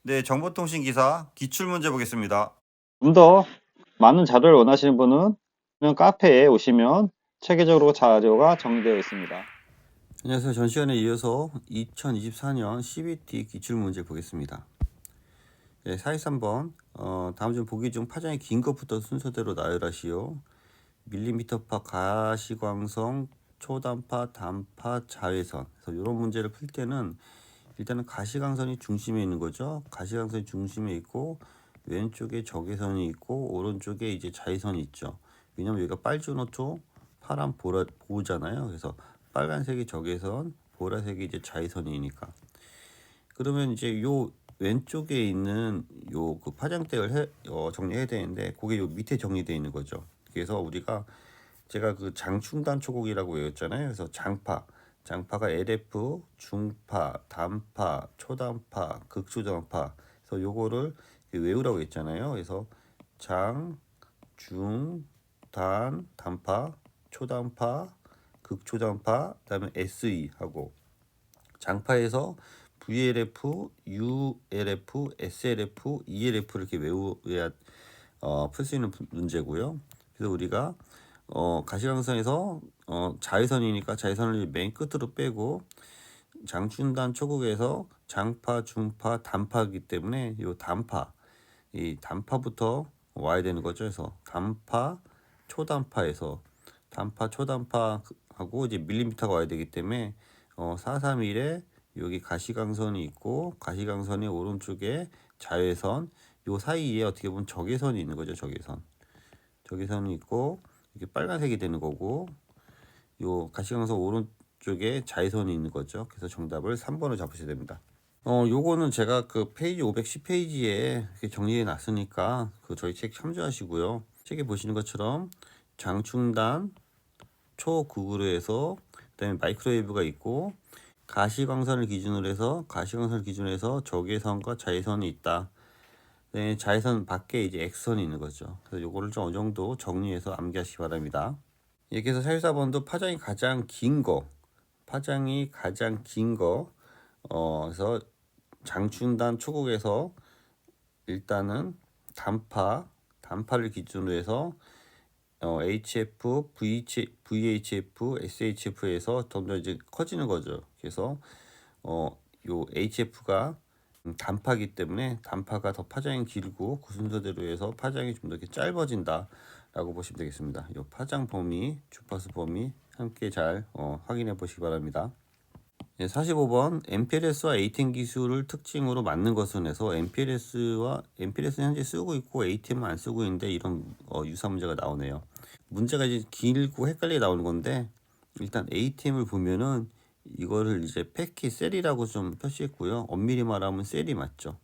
네, 정보통신기사 기출문제 보겠습니다. 좀 더 많은 자료를 원하시는 분은 그냥 카페에 오시면 체계적으로 자료가 정리되어 있습니다. 안녕하세요. 전 시간에 이어서 2024년 CBT 기출문제 보겠습니다. 네, 43번 다음 중 보기 중 파장이 긴 것부터 순서대로 나열하시오. 밀리미터파 가시광선 초단파 단파 자외선. 그래서 이런 문제를 풀 때는 일단은 가시광선이 중심에 있는 거죠. 가시광선이 중심에 있고 왼쪽에 적외선이 있고 오른쪽에 이제 자외선이 있죠. 왜냐면 여기가 빨주노초 파란 보잖아요. 그래서 빨간색이 적외선, 보라색이 이제 자외선이니까. 그러면 이제 요 왼쪽에 있는 요 그 파장대를 정리해야 되는데 그게 요 밑에 정리되어 있는 거죠. 그래서 우리가 제가 그 장충단 초곡이라고 외웠잖아요. 그래서 장파가 LF, 중파, 단파, 초단파, 극초단파. 그래서 요거를 외우라고 했잖아요. 그래서 장, 중, 단, 단파, 초단파, 극초단파, 그다음에 SE 하고 장파에서 VLF, ULF, SLF, ELF 이렇게 외워야 풀 수 있는 문제고요. 그래서 우리가 가시광선에서 자외선이니까 자외선을 맨 끝으로 빼고 장춘단 초극에서 장파, 중파, 단파이기 때문에 이 단파부터 와야 되는 거죠. 그래서 단파, 초단파에서 단파, 초단파하고 이제 밀리미터가 와야 되기 때문에 431에 여기 가시광선이 있고 가시광선의 오른쪽에 자외선 요 사이에 어떻게 보면 적외선이 있는 거죠. 적외선이 있고 이게 빨간색이 되는 거고 요 가시광선 오른쪽에 자외선이 있는 거죠. 그래서 정답을 3번을 잡으셔야 됩니다. 요거는 제가 그 페이지 510페이지에 정리해 놨으니까 그 저희 책 참조하시고요. 책에 보시는 것처럼 장충단 초극으로 해서 그다음에 마이크로웨이브가 있고 가시광선을 기준으로 해서 적외선과 자외선이 있다. 네, 자외선 밖에 이제 X선이 있는 거죠. 그래서 요거를 좀 어느 정도 정리해서 암기하시기 바랍니다. 이렇게 해서 44번도 파장이 가장 긴 거, 그래서 장춘단 초곡에서 일단은 단파를 기준으로 해서 HF, VHF, SHF에서 점점 이제 커지는 거죠. 그래서 요 HF가 단파기 때문에 단파가 더 파장이 길고 그 순서대로 해서 파장이 좀 더 이렇게 짧아진다라고 보시면 되겠습니다. 요 파장 범위, 주파수 범위 함께 잘 확인해 보시기 바랍니다. 45번 MPLS와 ATM 기술을 특징으로 맞는 것은 해서 MPLS는 현재 쓰고 있고 ATM은 안 쓰고 있는데 이런 유사 문제가 나오네요. 문제가 이제 길고 헷갈리게 나오는 건데 일단 ATM을 보면은 이거를 이제 패킷 셀이라고 좀 표시했고요. 엄밀히 말하면 셀이 맞죠.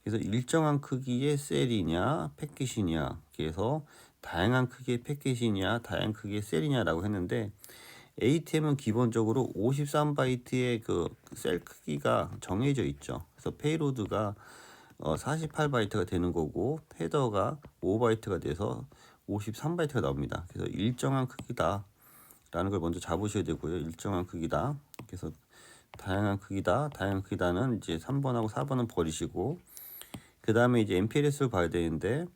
그래서 일정한 크기의 셀이냐 패킷이냐 그래서 다양한 크기의 패킷이냐 다양한 크기의 셀이냐라고 했는데 ATM은 기본적으로 53바이트의 그 셀 크기가 정해져 있죠. 그래서 페이로드가 48바이트가 되는 거고 헤더가 5바이트가 돼서 53바이트가 나옵니다. 그래서 일정한 크기다 라는 걸 먼저 잡으셔야 되고요. 일정한 크기다. 그래서 다양한 크기다는 이제 3번하고 4번은 버리시고 그 다음에 이제 MPLS를 봐야 되는데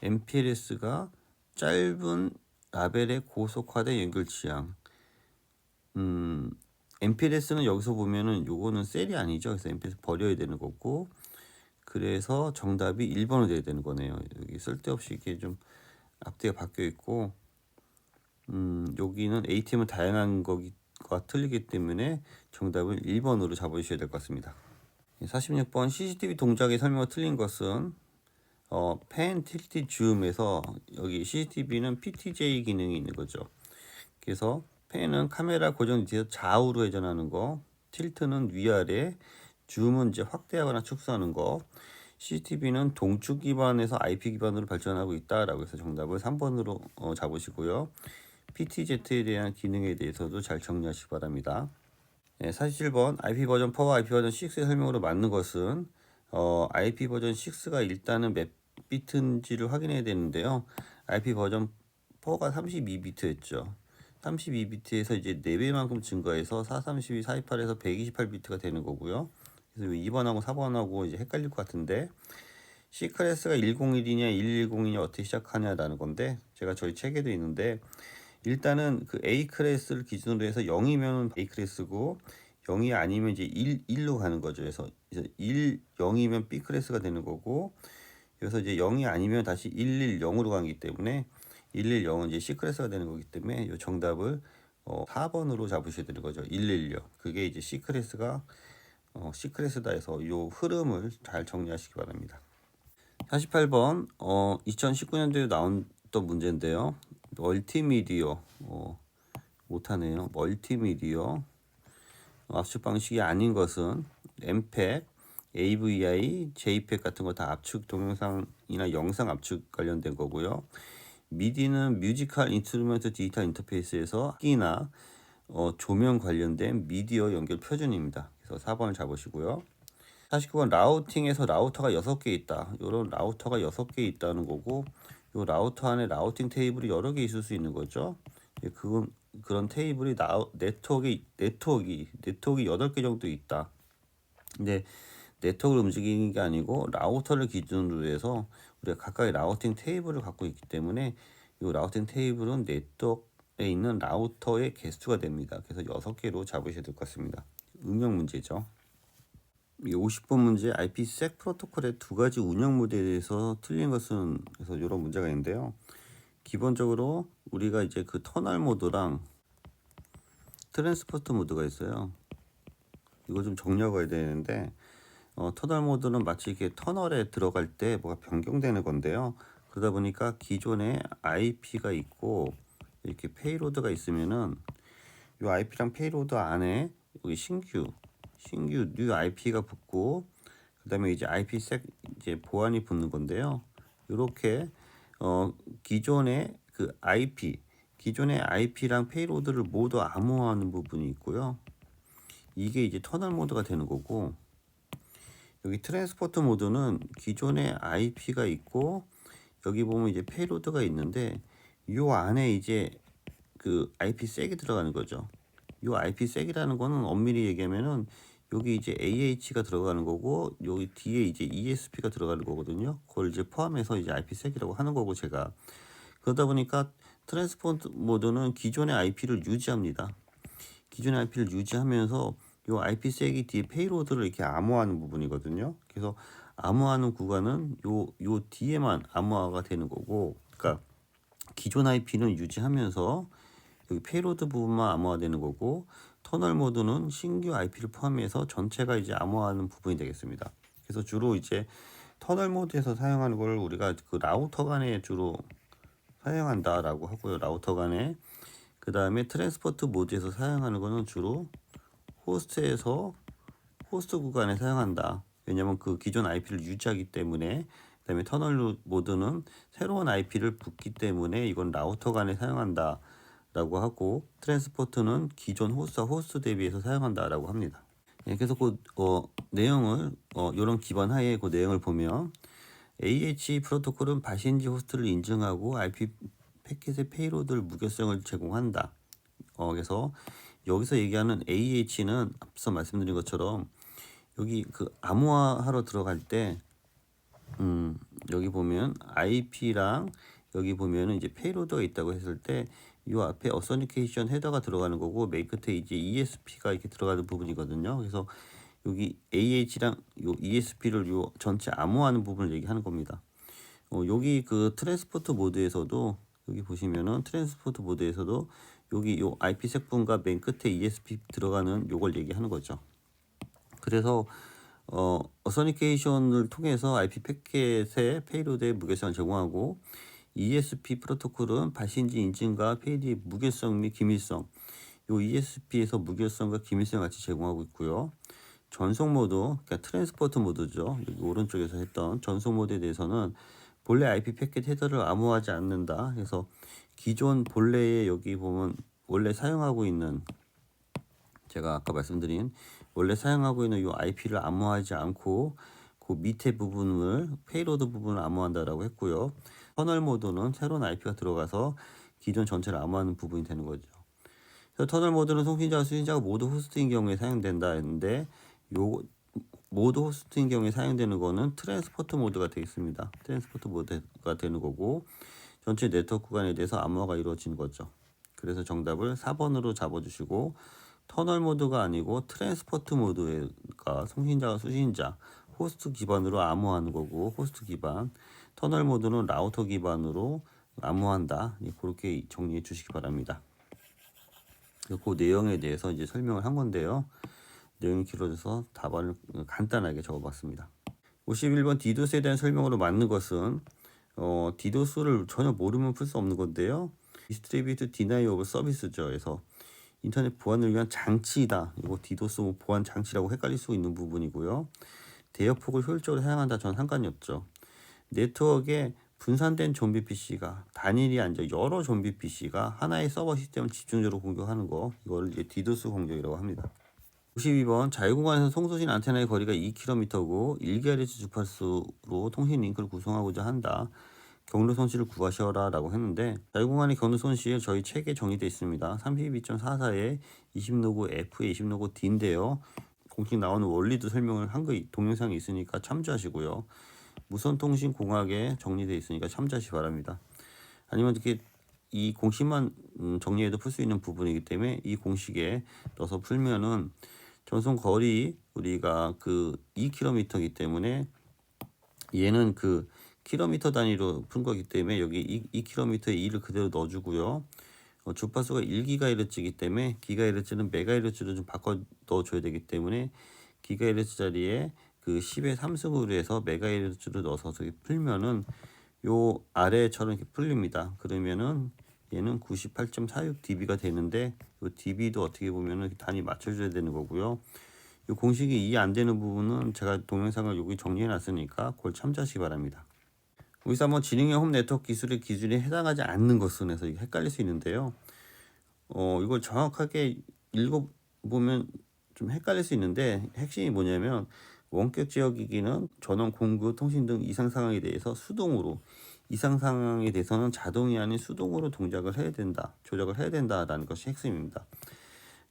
MPLS가 짧은 라벨의 고속화된 연결 지향. MPLS는 여기서 보면은 요거는 셀이 아니죠. 그래서 MPLS 버려야 되는 거고 그래서 정답이 1번으로 돼야 되는 거네요. 여기 쓸데없이 이렇게 좀 앞뒤가 바뀌어 있고 여기는 ATM은 다양한 거가 틀리기 때문에 정답을 1번으로 잡으셔야 될 것 같습니다. 46번 CCTV 동작의 설명과 틀린 것은 펜 틸티 줌에서 여기 CCTV는 PTJ 기능이 있는 거죠. 그래서 펜은 카메라 고정 뒤에서 좌우로 회전하는 거, 틸트는 위아래, 줌은 이제 확대하거나 축소하는 거, CCTV는 동축 기반에서 IP 기반으로 발전하고 있다라고 해서 정답을 3번으로 잡으시고요. PTZ에 대한 기능에 대해서도 잘 정리하시기 바랍니다. 47번 IP 버전 4와 IP 버전 6의 설명으로 맞는 것은 IP 버전 6가 일단은 몇 비트인지를 확인해야 되는데요. IP 버전 4가 32비트였죠. 32비트에서 이제 4배만큼 증가해서 432, 428에서 128비트가 되는 거고요. 그래서 2번하고 4번하고 이제 헷갈릴 것 같은데 C클래스가 101이냐 110이냐 어떻게 시작하냐라는 건데 제가 저희 책에도 있는데 일단은 그 A클래스를 기준으로 해서 0이면 A클래스고 0이 아니면 이제 1로 가는 거죠. 그래서 이제 0이면 B클래스가 되는 거고 그래서 이제 0이 아니면 다시 110으로 가기 때문에 110은 이제 C클래스가 되는 거기 때문에 이 정답을 4번으로 잡으셔야 되는 거죠. 110. 그게 이제 C클래스다 해서 이 흐름을 잘 정리하시기 바랍니다. 48번 2019년도에 나왔던 문제인데요. 멀티미디어 못하네요. 멀티미디어 압축 방식이 아닌 것은 MPEG, AVI, JPEG 같은 거 다 압축 동영상이나 영상 압축 관련된 거고요. 미디는 뮤지컬 인스트루먼트 디지털 인터페이스에서 악기나 조명 관련된 미디어 연결 표준입니다. 그래서 4번을 잡으시고요. 49번 라우팅에서 라우터가 6개 있다. 이런 라우터가 6개 있다는 거고 이 라우터 안에 라우팅 테이블이 여러 개 있을 수 있는 거죠. 그런 테이블이 네트워크 8개 정도 있다. 근데 네트워크를 움직이는 게 아니고 라우터를 기준으로 해서 우리가 각각의 라우팅 테이블을 갖고 있기 때문에 이 라우팅 테이블은 네트워크에 있는 라우터의 개수가 됩니다. 그래서 6개로 잡으셔야 될 것 같습니다. 응용 문제죠. 50번 문제 IPsec 프로토콜의 두 가지 운영 모델에 대해서 틀린 것은 그래서 이런 문제가 있는데요. 기본적으로 우리가 이제 그 터널 모드랑 트랜스포트 모드가 있어요. 이거 좀 정리하고 가야 되는데 터널 모드는 마치 이렇게 터널에 들어갈 때 뭐가 변경되는 건데요. 그러다 보니까 기존에 IP가 있고 이렇게 페이로드가 있으면은 이 IP랑 페이로드 안에 여기 신규 뉴 IP가 붙고 그다음에 이제 IPsec 이제 보안이 붙는 건데요. 이렇게 기존의 IP랑 페이로드를 모두 암호화하는 부분이 있고요. 이게 이제 터널 모드가 되는 거고 여기 트랜스포트 모드는 기존의 IP가 있고 여기 보면 이제 페이로드가 있는데 요 안에 이제 그 IPsek이 들어가는 거죠. 요 IPsek이라는 거는 엄밀히 얘기하면은 여기 이제 AH가 들어가는 거고 여기 뒤에 이제 ESP가 들어가는 거거든요. 그걸 이제 포함해서 이제 IPsek이라고 하는 거고 제가 그러다 보니까 트랜스포트 모드는 기존의 IP를 유지합니다. 기존의 IP를 유지하면서 요 IPsek이 뒤에 페이로드를 이렇게 암호화하는 부분이거든요. 그래서 암호화하는 구간은 요 뒤에만 암호화가 되는 거고, 그러니까 기존 IP는 유지하면서 여기 페이로드 부분만 암호화되는 거고, 터널 모드는 신규 IP를 포함해서 전체가 이제 암호화하는 부분이 되겠습니다. 그래서 주로 이제 터널 모드에서 사용하는 걸 우리가 그 라우터 간에 주로 사용한다라고 하고요. 라우터 간에 그 다음에 트랜스포트 모드에서 사용하는 거는 주로 호스트 구간에 사용한다. 왜냐면 그 기존 IP를 유지하기 때문에 그다음에 터널 모드는 새로운 IP를 붙기 때문에 이건 라우터 간에 사용한다 라고 하고 트랜스포트는 기존 호스트 대비해서 사용한다 라고 합니다. 예, 그래서 그 내용을 이런 기반 하에 그 내용을 보면 AH 프로토콜은 바신지 호스트를 인증하고 IP 패킷의 페이로드를 무결성을 제공한다. 그래서 여기서 얘기하는 AH는 앞서 말씀드린 것처럼 여기 그 암호화하러 들어갈 때 여기 보면 IP랑 여기 보면은 이제 페이로드가 있다고 했을 때 이 앞에 어서니케이션 헤더가 들어가는 거고 맨 끝에 이제 ESP가 이렇게 들어가는 부분이거든요. 그래서 여기 AH랑 요 ESP를 요 전체 암호화하는 부분을 얘기하는 겁니다. 여기 그 트랜스포트 모드에서도 여기 보시면은 트랜스포트 모드에서도 여기 요 IPsec 분과 맨 끝에 ESP 들어가는 요걸 얘기하는 거죠. 그래서 어서니케이션을 통해서 IP 패킷의 페이로드의 무결성을 제공하고 ESP 프로토콜은 발신지 인증과 페이지의 무결성 및 기밀성 요 ESP에서 무결성과 기밀성 같이 제공하고 있고요. 전송 모드, 그러니까 트랜스포트 모드죠. 여기 오른쪽에서 했던 전송 모드에 대해서는 본래 IP 패킷 헤더를 암호화하지 않는다. 그래서 기존 본래에 여기 보면 원래 사용하고 있는 제가 아까 말씀드린 원래 사용하고 있는 이 IP를 암호화하지 않고 그 밑에 부분을 페이로드 부분을 암호한다라고 했고요. 터널 모드는 새로운 IP가 들어가서 기존 전체를 암호하는 부분이 되는 거죠. 그래서 터널 모드는 송신자와 수신자가 모두 호스트인 경우에 사용된다 했는데 요 모드 호스트인 경우에 사용되는 거는 트랜스포트 모드가 되겠습니다. 트랜스포트 모드가 되는 거고 전체 네트워크 구간에 대해서 암호화가 이루어지는 거죠. 그래서 정답을 4번으로 잡아주시고 터널 모드가 아니고 트랜스포트 모드가 송신자와 수신자 호스트 기반으로 암호화하는 거고 호스트 기반 터널 모드는 라우터 기반으로 암호한다. 그렇게 정리해 주시기 바랍니다. 그 내용에 대해서 이제 설명을 한 건데요. 내용이 길어져서 답안을 간단하게 적어봤습니다. 51번 디도스에 대한 설명으로 맞는 것은 디도스를 전혀 모르면 풀 수 없는 건데요. 디스트리뷰트 디나이 오브 서비스죠. 그래서 인터넷 보안을 위한 장치이다. 이거 디도스 보안 장치라고 헷갈릴 수 있는 부분이고요. 대역폭을 효율적으로 사용한다. 전 상관이 없죠. 네트워크에 분산된 좀비 PC가 단일이 아니라 여러 좀비 PC가 하나의 서버 시스템을 집중적으로 공격하는 거 이걸 이제 디도스 공격이라고 합니다. 52번 자유공간에서 송수신 안테나의 거리가 2km고 1GHz 주파수로 통신 링크를 구성하고자 한다. 경로 손실을 구하셔라 라고 했는데 자유공간의 경로 손실 저희 책에 정의되어 있습니다. 32.44에 20로고 F에 20로고 D인데요. 공식 나오는 원리도 설명을 한 거 동영상이 있으니까 참조하시고요. 무선통신공학에 정리되어 있으니까 참조하시기 바랍니다. 아니면 이렇게 이 공식만 정리해도 풀 수 있는 부분이기 때문에 이 공식에 넣어서 풀면은 전송 거리 우리가 그 2km이기 때문에 얘는 그 킬로미터 단위로 푼 거기 때문에 여기 2km에 2를 그대로 넣어주고요. 주파수가 1GHz이기 때문에 기가헤르츠는 메가헤르츠로 좀 바꿔 넣어줘야 되기 때문에 기가헤르츠 자리에 그 10의 3승으로 해서 메가헤르츠로 넣어서 풀면은 요 아래처럼 이렇게 풀립니다. 그러면은 얘는 98.46 dB가 되는데 요 dB도 어떻게 보면은 단위 맞춰줘야 되는 거고요. 이 공식이 이해 안 되는 부분은 제가 동영상을 여기 정리해 놨으니까 그걸 참조하시기 바랍니다. 여기서 한번 지능형 홈 네트워크 기술의 기준에 해당하지 않는 것은 해서 헷갈릴 수 있는데요. 이걸 정확하게 읽어보면 좀 헷갈릴 수 있는데 핵심이 뭐냐면 원격 지역이기는 전원 공급 통신 등 이상 상황에 대해서 수동으로 이상 상황에 대해서는 자동이 아닌 수동으로 동작을 해야 된다. 조작을 해야 된다라는 것이 핵심입니다.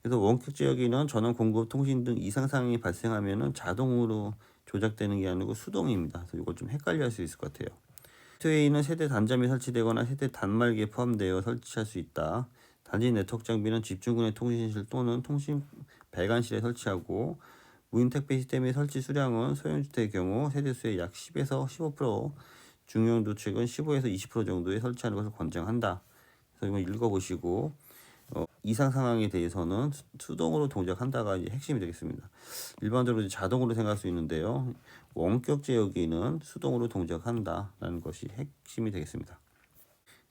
그래서 원격 지역에는 전원 공급 통신 등 이상 상황이 발생하면은 자동으로 조작되는 게 아니고 수동입니다. 그래서 이걸 좀 헷갈려 할 수 있을 것 같아요. 게이트웨이는 세대 단점이 설치되거나 세대 단말기에 포함되어 설치할 수 있다. 단지 네트워크 장비는 집중군의 통신실 또는 통신 배관실에 설치하고 무인 택배 시스템의 설치 수량은 소형주택의 경우 세대수의 약 10에서 15%, 중형주택은 15에서 20% 정도에 설치하는 것을 권장한다. 그래서 이거 읽어보시고 이상 상황에 대해서는 수동으로 동작한다가 이제 핵심이 되겠습니다. 일반적으로 이제 자동으로 생각할 수 있는데요. 원격 제어기는 수동으로 동작한다라는 것이 핵심이 되겠습니다.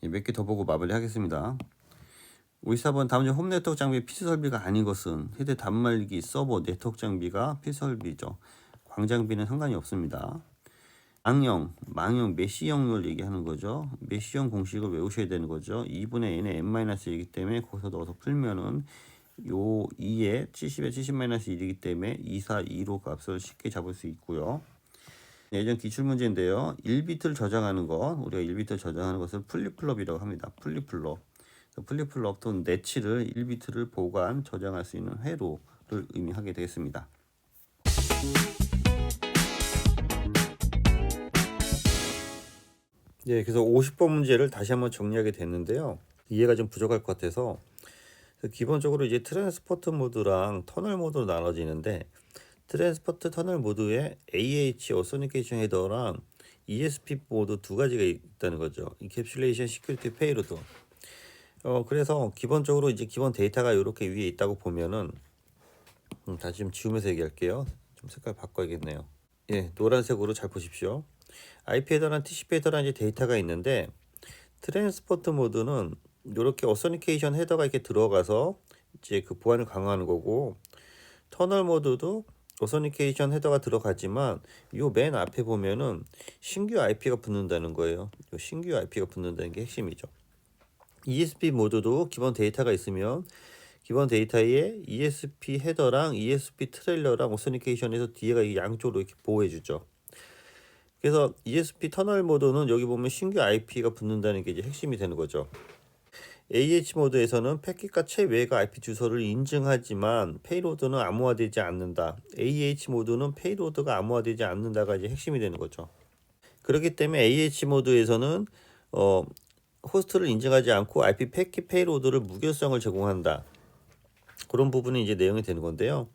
몇 개 더 보고 마무리 하겠습니다. 54번 다음 중 홈 네트워크 장비의 필수 설비가 아닌 것은 세대 단말기, 서버, 네트워크 장비가 필수 설비죠. 광장비는 상관이 없습니다. 망형, 메시형을 얘기하는 거죠. 메시형 공식을 외우셔야 되는 거죠. 2분의 n의 n-1이기 때문에 거기서 넣어서 풀면은 요 2에 70에 70-1이기 때문에 2, 4, 2로 값을 쉽게 잡을 수 있고요. 예전 기출문제인데요. 1비트를 저장하는 것, 우리가 1비트를 저장하는 것을 플립플롭이라고 합니다. 플립플롭. 플립플롭 또는 내치를 1비트를 보관, 저장할 수 있는 회로를 의미하게 되겠습니다. 네, 그래서 50번 문제를 다시 한번 정리하게 됐는데요. 이해가 좀 부족할 것 같아서 기본적으로 이제 트랜스포트 모드랑 터널 모드로 나눠지는데 트랜스포트 터널 모드에 AH 어소니케이션 헤더랑 ESP 모드 두 가지가 있다는 거죠. 인캡슐레이션 시큐리티 페이로드. 그래서 기본적으로 이제 기본 데이터가 이렇게 위에 있다고 보면은 다시 좀 지우면서 얘기할게요. 좀 색깔 바꿔야겠네요. 예, 노란색으로 잘 보십시오. IP 헤더랑 TCP 헤더랑 이제 데이터가 있는데 트랜스포트 모드는 이렇게 어소니케이션 헤더가 이렇게 들어가서 이제 그 보안을 강화하는 거고 터널 모드도 어소니케이션 헤더가 들어가지만 요 맨 앞에 보면은 신규 IP가 붙는다는 거예요. 요 신규 IP가 붙는다는 게 핵심이죠. ESP 모드도 기본 데이터가 있으면 기본 데이터에 ESP 헤더랑 ESP 트레일러랑 어소니케이션에서 뒤에가 양쪽으로 이렇게 보호해 주죠. 그래서 ESP 터널 모드는 여기 보면 신규 IP가 붙는다는 게 이제 핵심이 되는 거죠. AH 모드에서는 패킷과 최외가 IP 주소를 인증하지만 페이로드는 암호화되지 않는다. AH 모드는 페이로드가 암호화되지 않는다가 이제 핵심이 되는 거죠. 그렇기 때문에 AH 모드에서는 호스트를 인증하지 않고 IP 패킷 페이로드를 무결성을 제공한다. 그런 부분이 이제 내용이 되는 건데요.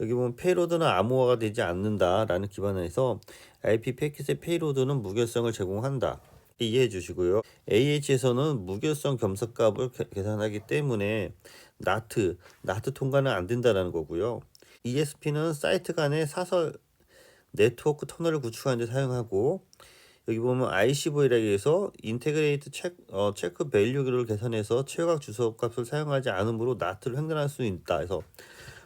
여기 보면 페이로드는 암호화가 되지 않는다라는 기반에서 IP 패킷의 페이로드는 무결성을 제공한다. 이해해 주시고요. AH에서는 무결성 겸사값을 계산하기 때문에 NAT 통과는 안 된다라는 거고요. ESP는 사이트 간의 사설 네트워크 터널을 구축하는 데 사용하고, 여기 보면 ICV락에서 인테그레이트 체크 밸류를 계산해서 최각 주소 값을 사용하지 않으므로 NAT를 횡단할 수 있다. 그래서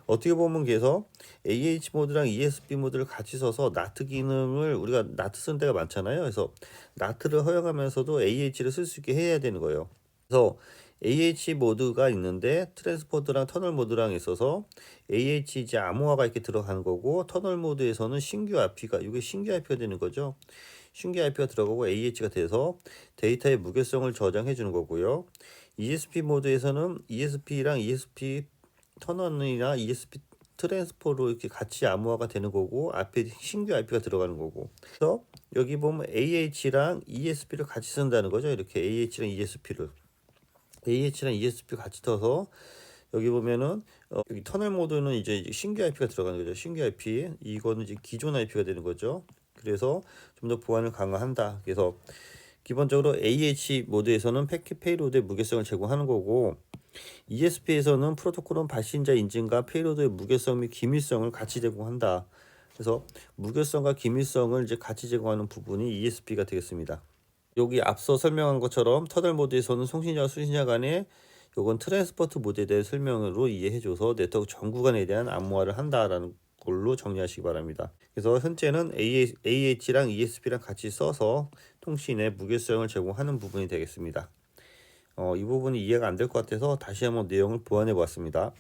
어떻게 보면 그래서 AH 모드랑 ESP 모드를 같이 써서 NAT 기능을 우리가 NAT 쓰는 데가 많잖아요. 그래서 NAT를 허용하면서도 AH를 쓸 수 있게 해야 되는 거예요. 그래서 AH 모드가 있는데 트랜스포드랑 터널 모드랑 있어서 AH 이제 암호화가 이렇게 들어가는 거고, 터널 모드에서는 신규 IP가 이게 신규 IP가 되는 거죠. 신규 IP가 들어가고 AH가 돼서 데이터의 무결성을 저장해 주는 거고요. ESP 모드에서는 ESP랑 ESP 터널이나 ESP 트랜스포로 이렇게 같이 암호화가 되는 거고, 앞에 신규 IP가 들어가는 거고. 그래서 여기 보면 AH랑 ESP를 같이 쓴다는 거죠. 이렇게 AH랑 ESP 같이 떠서 여기 보면은 여기 터널 모드는 이제 신규 IP가 들어가는 거죠. 신규 IP, 이거는 이제 기존 IP가 되는 거죠. 그래서 좀 더 보안을 강화한다. 그래서 기본적으로 AH 모드에서는 패킷 페이로드의 무결성을 제공하는 거고, ESP에서는 프로토콜은 발신자 인증과 페이로드의 무결성 및 기밀성을 같이 제공한다. 그래서 무결성과 기밀성을 이제 같이 제공하는 부분이 ESP가 되겠습니다. 여기 앞서 설명한 것처럼 터널 모드에서는 송신자와 수신자 간의 요건 트랜스포트 모드에 대한 설명으로 이해해줘서 네트워크 전 구간에 대한 암호화를 한다라는 걸로 정리하시기 바랍니다. 그래서 현재는 AH랑 ESP랑 같이 써서 통신에 무결성을 제공하는 부분이 되겠습니다. 이 부분이 이해가 안 될 것 같아서 다시 한번 내용을 보완해 보았습니다.